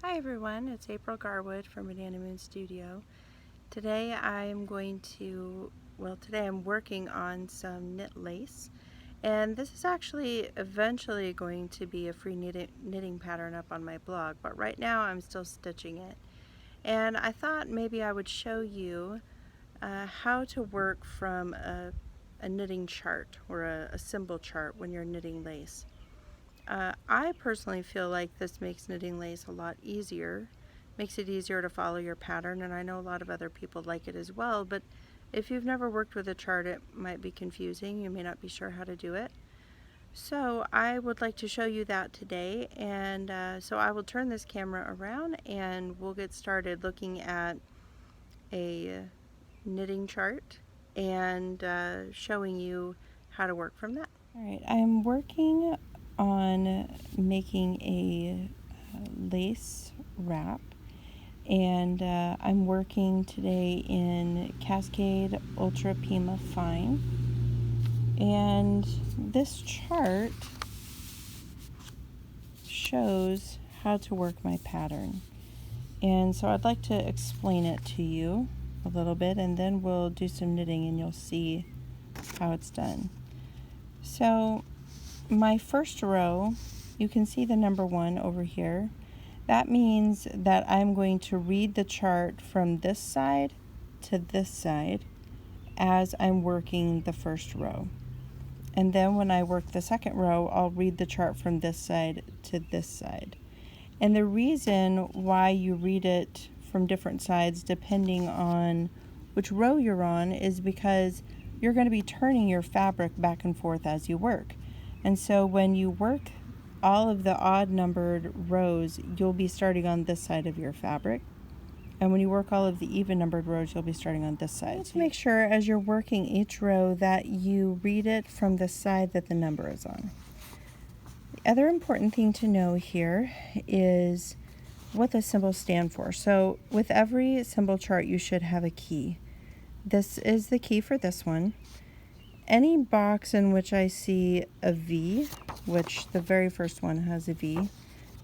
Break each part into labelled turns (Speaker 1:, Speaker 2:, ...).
Speaker 1: Hi everyone, it's April Garwood from Banana Moon Studio. Today I'm working on some knit lace, and this is actually eventually going to be a free knitting pattern up on my blog, but right now I'm still stitching it. And I thought maybe I would show you how to work from a knitting chart or a symbol chart when you're knitting lace. I personally feel like this makes knitting lace a lot easier, makes it easier to follow your pattern, and I know a lot of other people like it as well, but if you've never worked with a chart, it might be confusing. You may not be sure how to do it. So I would like to show you that today, and so I will turn this camera around and we'll get started looking at a knitting chart and showing you how to work from that. Alright, I'm working on making a lace wrap, and I'm working today in Cascade Ultra Pima Fine, and this chart shows how to work my pattern, and so I'd like to explain it to you a little bit, and then we'll do some knitting and you'll see how it's done. So my first row, you can see the number 1 over here. That means that I'm going to read the chart from this side to this side as I'm working the first row. And then when I work the second row, I'll read the chart from this side to this side. And the reason why you read it from different sides depending on which row you're on is because you're going to be turning your fabric back and forth as you work. And so when you work all of the odd numbered rows, you'll be starting on this side of your fabric. And when you work all of the even numbered rows, you'll be starting on this side. So make sure as you're working each row that you read it from the side that the number is on. The other important thing to know here is what the symbols stand for. So with every symbol chart, you should have a key. This is the key for this one. Any box in which I see a V, which the very first one has a V,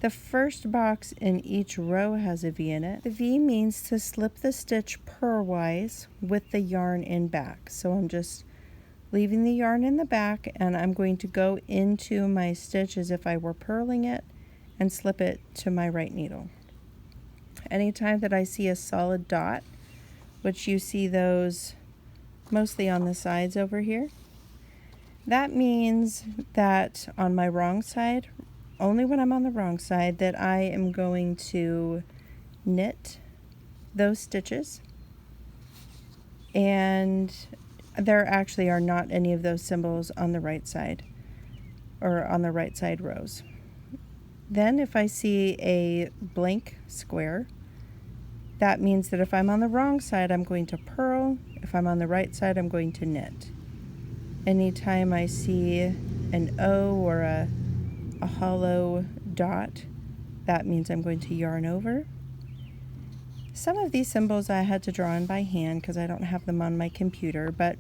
Speaker 1: the first box in each row has a V in it. The V means to slip the stitch purlwise with the yarn in back. So I'm just leaving the yarn in the back, and I'm going to go into my stitch as if I were purling it and slip it to my right needle. Anytime that I see a solid dot, which you see those mostly on the sides over here, that means that on my wrong side, only when I'm on the wrong side, that I am going to knit those stitches, and there actually are not any of those symbols on the right side or on the right side rows. Then if I see a blank square, that means that if I'm on the wrong side, I'm going to purl. If I'm on the right side, I'm going to knit. Anytime I see an O or a hollow dot, that means I'm going to yarn over. Some of these symbols I had to draw in by hand because I don't have them on my computer, but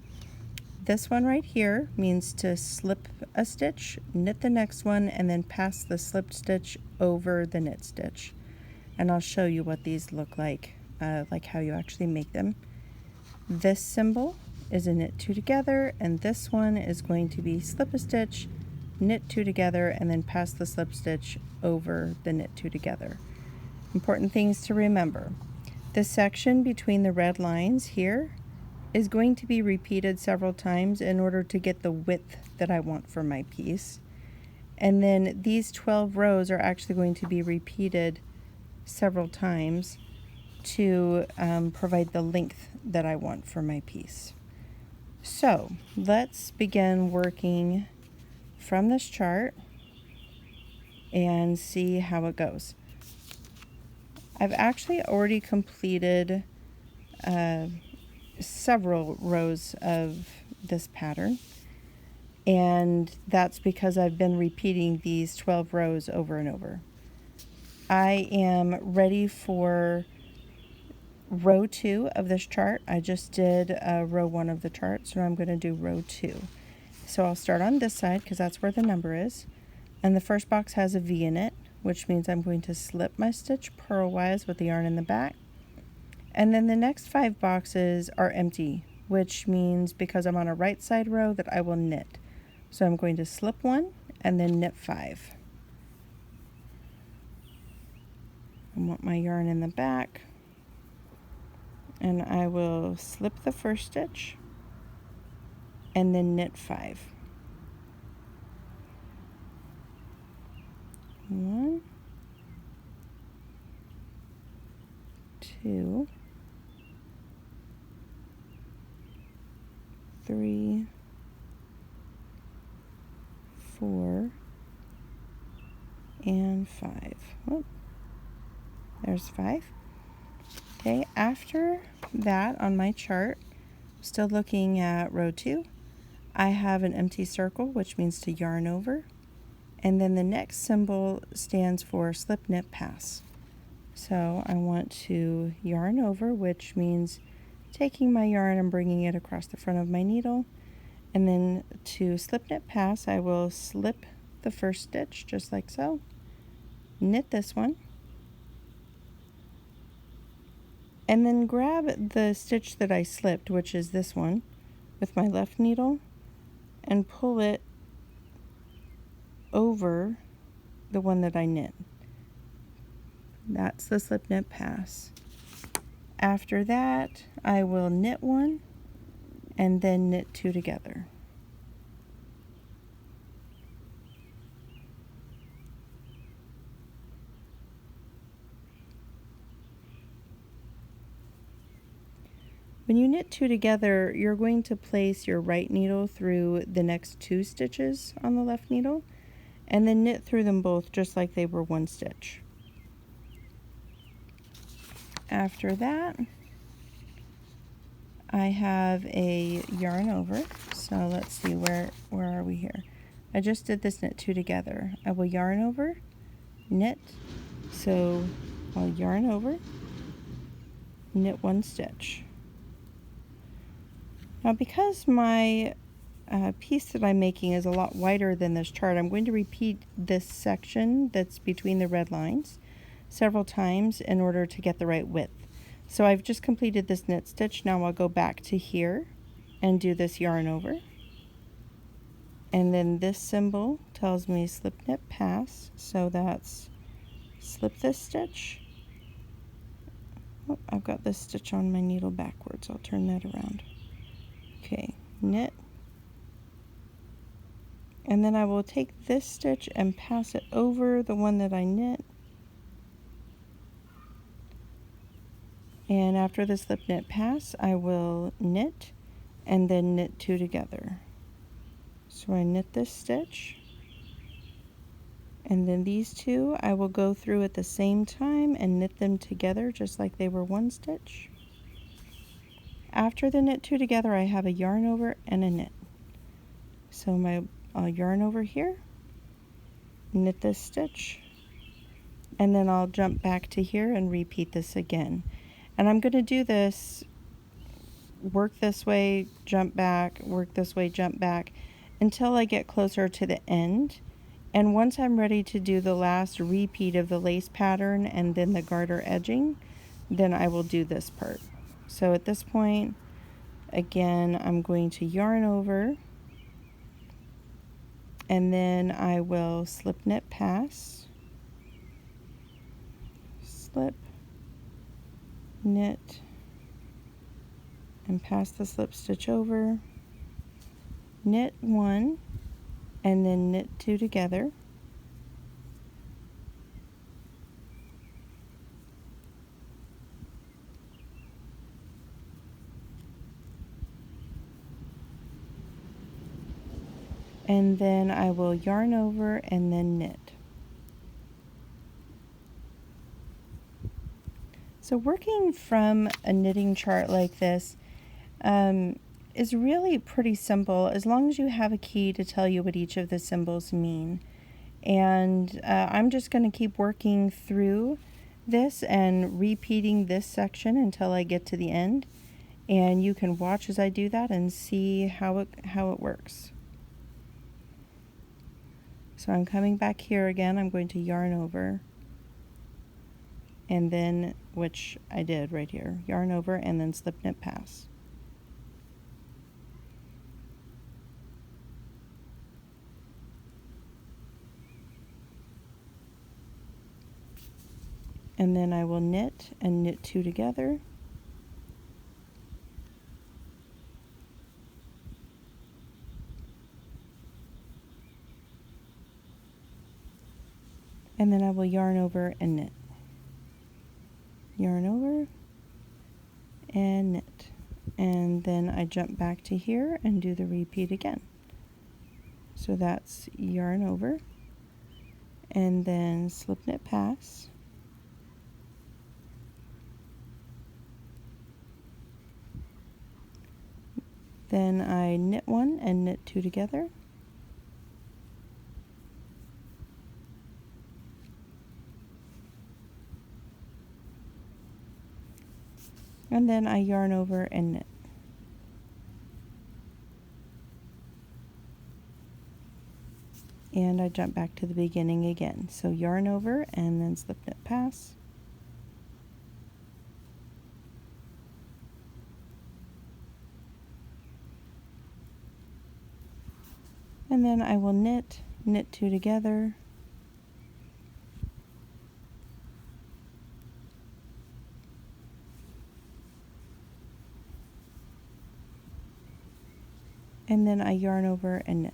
Speaker 1: this one right here means to slip a stitch, knit the next one, and then pass the slipped stitch over the knit stitch. And I'll show you what these look like how you actually make them. This symbol is a knit 2 together, and this one is going to be slip a stitch, knit 2 together, and then pass the slip stitch over the knit 2 together. Important things to remember. The section between the red lines here is going to be repeated several times in order to get the width that I want for my piece. And then these 12 rows are actually going to be repeated several times to provide the length that I want for my piece. So let's begin working from this chart and see how it goes. I've actually already completed several rows of this pattern, and that's because I've been repeating these 12 rows over and over. I am ready for row 2 of this chart. I just did row 1 of the chart, so I'm going to do row 2. So I'll start on this side because that's where the number is, and the first box has a V in it, which means I'm going to slip my stitch purlwise with the yarn in the back. And then the next 5 boxes are empty, which means because I'm on a right side row that I will knit. So I'm going to slip 1 and then knit 5. I want my yarn in the back, and I will slip the first stitch and then knit 5. 1, 2, 3, 4, and 5. Oh, there's 5. Okay, after that on my chart, still looking at row 2, I have an empty circle, which means to yarn over. And then the next symbol stands for slip, knit, pass. So I want to yarn over, which means taking my yarn and bringing it across the front of my needle. And then to slip, knit, pass, I will slip the first stitch just like so, knit this one, and then grab the stitch that I slipped, which is this one, with my left needle and pull it over the one that I knit. That's the slip, knit, pass. After that, I will knit 1 and then knit 2 together. When you knit 2 together, you're going to place your right needle through the next 2 stitches on the left needle and then knit through them both just like they were 1 stitch. After that, I have a yarn over. So let's see, where are we here? I just did this knit 2 together. I will yarn over, knit, so I'll yarn over, knit 1 stitch. Now because my piece that I'm making is a lot wider than this chart, I'm going to repeat this section that's between the red lines several times in order to get the right width. So I've just completed this knit stitch. Now I'll go back to here and do this yarn over. And then this symbol tells me slip, knit, pass. So that's slip this stitch. Oh, I've got this stitch on my needle backwards. I'll turn that around. Okay, knit. And then I will take this stitch and pass it over the one that I knit. And after the slip, knit, pass, I will knit and then knit 2 together. So I knit this stitch, and then these 2 I will go through at the same time and knit them together just like they were 1 stitch. After the knit 2 together, I have a yarn over and a knit. So I'll yarn over here, knit this stitch, and then I'll jump back to here and repeat this again. And I'm going to do this, work this way, jump back, work this way, jump back, until I get closer to the end. And once I'm ready to do the last repeat of the lace pattern and then the garter edging, then I will do this part. So at this point, again, I'm going to yarn over, and then I will slip, knit, pass, slip, knit, and pass the slip stitch over, knit 1, and then knit 2 together. And then I will yarn over and then knit. So working from a knitting chart like this is really pretty simple as long as you have a key to tell you what each of the symbols mean. And I'm just going to keep working through this and repeating this section until I get to the end. And you can watch as I do that and see how it works. So I'm coming back here again. I'm going to yarn over, and then, which I did right here, yarn over and then slip knit pass. And then I will knit and knit 2 together. And then I will yarn over and knit. Yarn over and knit. And then I jump back to here and do the repeat again. So that's yarn over and then slip knit pass. Then I knit 1 and knit 2 together. And then I yarn over and knit. And I jump back to the beginning again. So yarn over and then slip knit pass. And then I will knit 2 together. And then I yarn over and knit.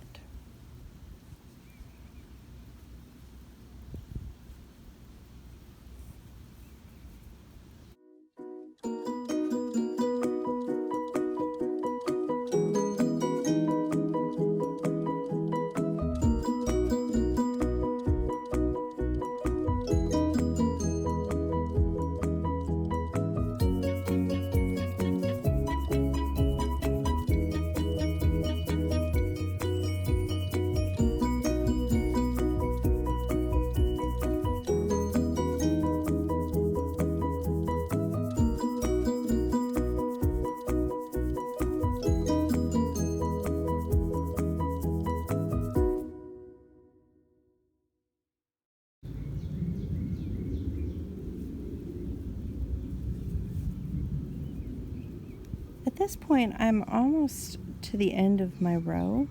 Speaker 1: At this point, I'm almost to the end of my row.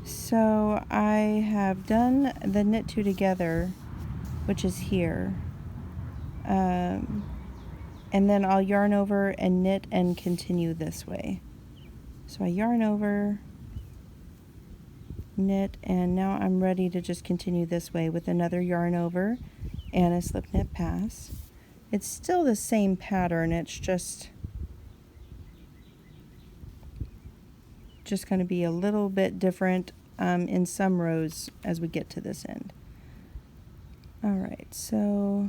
Speaker 1: So I have done the knit 2 together, which is here. And then I'll yarn over and knit and continue this way. So I yarn over, knit, and now I'm ready to just continue this way with another yarn over and a slip knit pass. It's still the same pattern, it's just going to be a little bit different in some rows as we get to this end. All right, so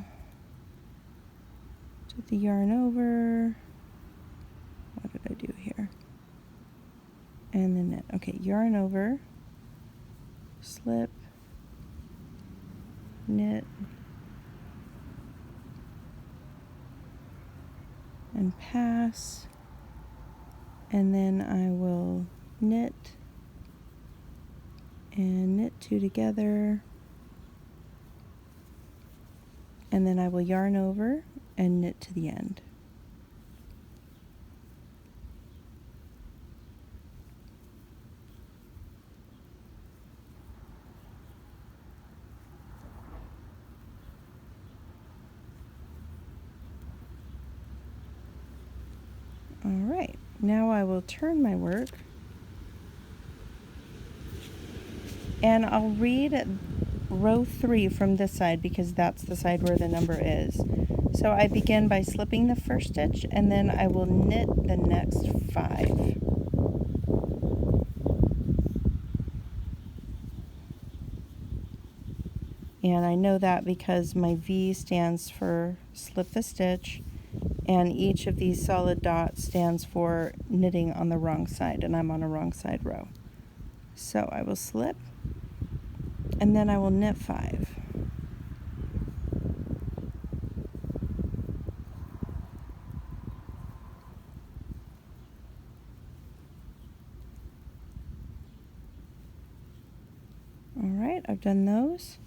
Speaker 1: do the yarn over. What did I do here? And then knit. Okay, yarn over, slip, knit, and pass. And then I will knit and knit 2 together, and then I will yarn over and knit to the end. All right, now I will turn my work and I'll read row 3 from this side because that's the side where the number is. So I begin by slipping the first stitch and then I will knit the next 5. And I know that because my V stands for slip the stitch, and each of these solid dots stands for knitting on the wrong side, and I'm on a wrong side row. So I will slip, and then I will knit 5. All right, right, I've done those.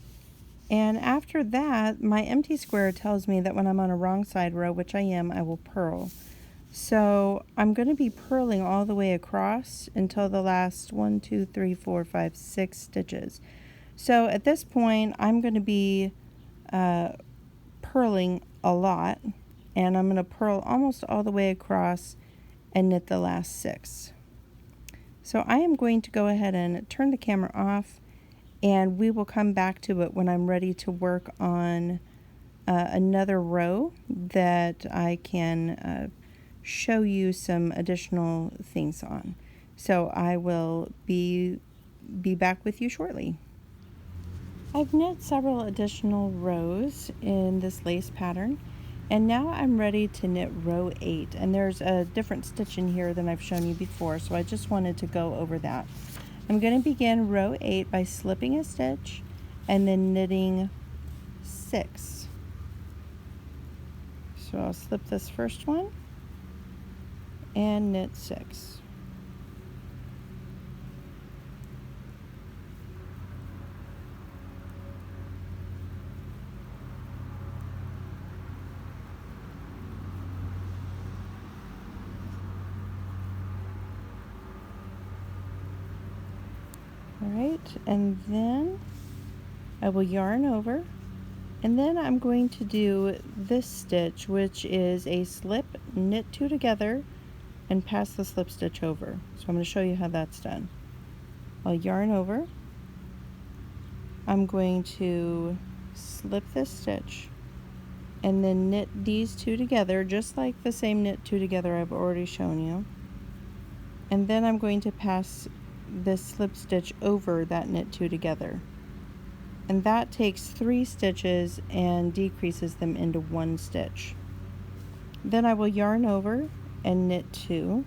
Speaker 1: And after that, my empty square tells me that when I'm on a wrong side row, which I am, I will purl. So I'm going to be purling all the way across until the last 1, 2, 3, 4, 5, 6 stitches. So at this point, I'm going to be purling a lot, and I'm going to purl almost all the way across and knit the last 6. So I am going to go ahead and turn the camera off, and we will come back to it when I'm ready to work on another row that I can show you some additional things on. So I will be back with you shortly. I've knit several additional rows in this lace pattern, and now I'm ready to knit row 8, and there's a different stitch in here than I've shown you before, so I just wanted to go over that. I'm going to begin row 8 by slipping a stitch and then knitting 6. So I'll slip this first one and knit 6. Alright, and then I will yarn over, and then I'm going to do this stitch, which is a slip, knit 2 together, and pass the slip stitch over. So I'm going to show you how that's done. I'll yarn over, I'm going to slip this stitch, and then knit these 2 together, just like the same knit 2 together I've already shown you. And then I'm going to pass this slip stitch over that knit 2 together. And that takes 3 stitches and decreases them into 1 stitch. Then I will yarn over and knit 2.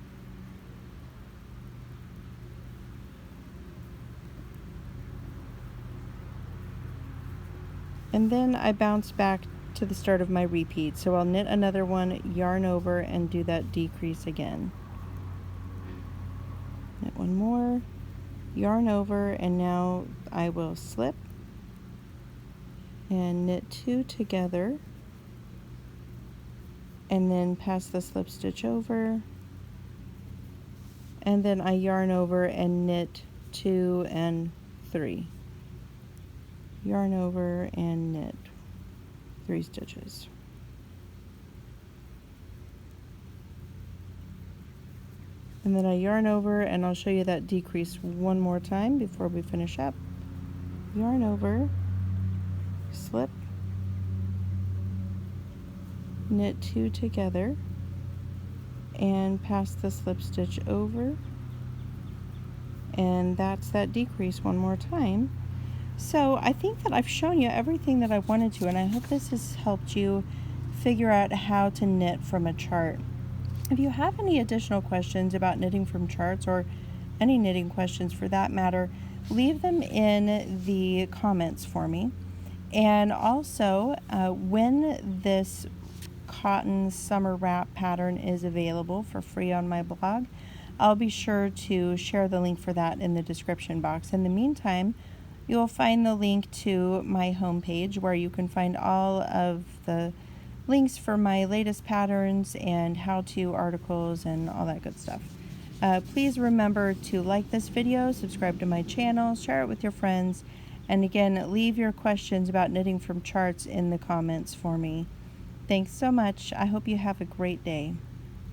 Speaker 1: And then I bounce back to the start of my repeat. So I'll knit another one, yarn over, and do that decrease again. Knit one more, yarn over, and now I will slip and knit 2 together, and then pass the slip stitch over, and then I yarn over and knit 2 and 3. Yarn over and knit 3 stitches. And then I yarn over, and I'll show you that decrease one more time before we finish up. Yarn over, slip, knit 2 together, and pass the slip stitch over, and that's that decrease one more time. So I think that I've shown you everything that I wanted to, and I hope this has helped you figure out how to knit from a chart. If you have any additional questions about knitting from charts, or any knitting questions for that matter, leave them in the comments for me. And also, when this cotton summer wrap pattern is available for free on my blog, I'll be sure to share the link for that in the description box. In the meantime, you'll find the link to my homepage, where you can find all of the links for my latest patterns and how-to articles and all that good stuff. Please remember to like this video, subscribe to my channel, share it with your friends, and again, leave your questions about knitting from charts in the comments for me. Thanks so much. I hope you have a great day.